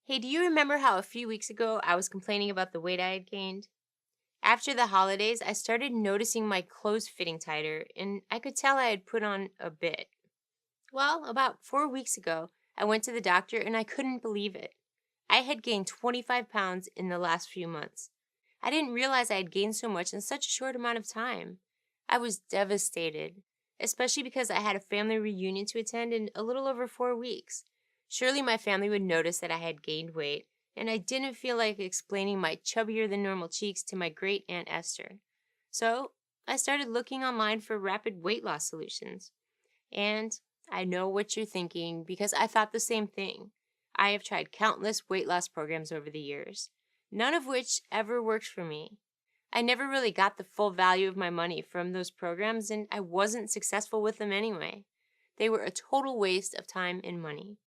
Hey, do you remember how a few weeks ago I was complaining about the weight I had gained? After the holidays, I started noticing my clothes fitting tighter, and I could tell I had put on a bit. Well, about 4 weeks ago, I went to the doctor and I couldn't believe it. I had gained 25 pounds in the last few months. I didn't realize I had gained so much in such a short amount of time. I was devastated, especially because I had a family reunion to attend in a little over 4 weeks. Surely my family would notice that I had gained weight, and I didn't feel like explaining my chubbier than normal cheeks to my great Aunt Esther. So I started looking online for rapid weight loss solutions. And I know what you're thinking because I thought the same thing. I have tried countless weight loss programs over the years, none of which ever worked for me. I never really got the full value of my money from those programs, and I wasn't successful with them anyway. They were a total waste of time and money.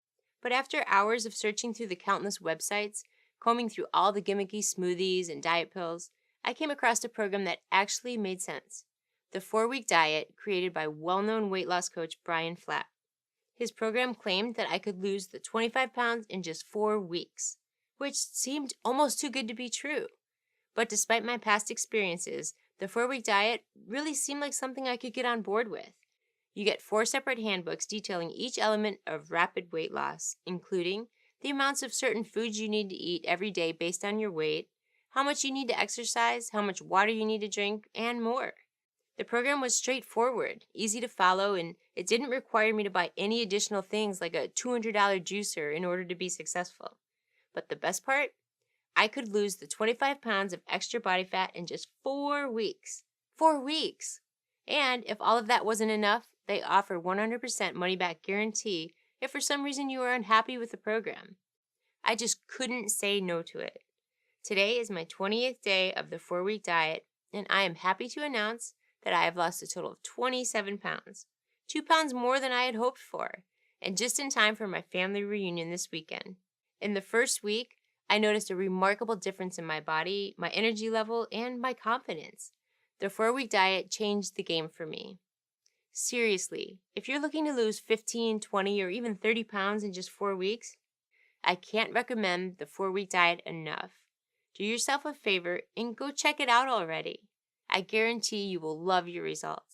But after hours of searching through the countless websites, combing through all the gimmicky smoothies and diet pills, I came across a program that actually made sense. The 4 Week Diet, created by well known weight loss coach Brian Flatt. His program claimed that I could lose the 25 pounds in just 4 weeks, which seemed almost too good to be true. But despite my past experiences, the 4 Week Diet really seemed like something I could get on board with. You get four separate handbooks detailing each element of rapid weight loss, including the amounts of certain foods you need to eat every day based on your weight, how much you need to exercise, how much water you need to drink, and more. The program was straightforward, easy to follow, and it didn't require me to buy any additional things like a $200 juicer in order to be successful. But the best part? I could lose the 25 pounds of extra body fat in just 4 weeks. 4 weeks! And if all of that wasn't enough, they offer 100% money back guarantee if for some reason you are unhappy with the program. I just couldn't say no to it. Today is my 20th day of the 4 Week Diet, and I am happy to announce that I have lost a total of 27 pounds. 2 pounds more than I had hoped for, and just in time for my family reunion this weekend. In the first week, I noticed a remarkable difference in my body, my energy level, and my confidence. The 4 Week Diet changed the game for me. Seriously, if you're looking to lose 15, 20, or even 30 pounds in just 4 weeks, I can't recommend the 4 Week Diet enough. Do yourself a favor and go check it out already. I guarantee you will love your results.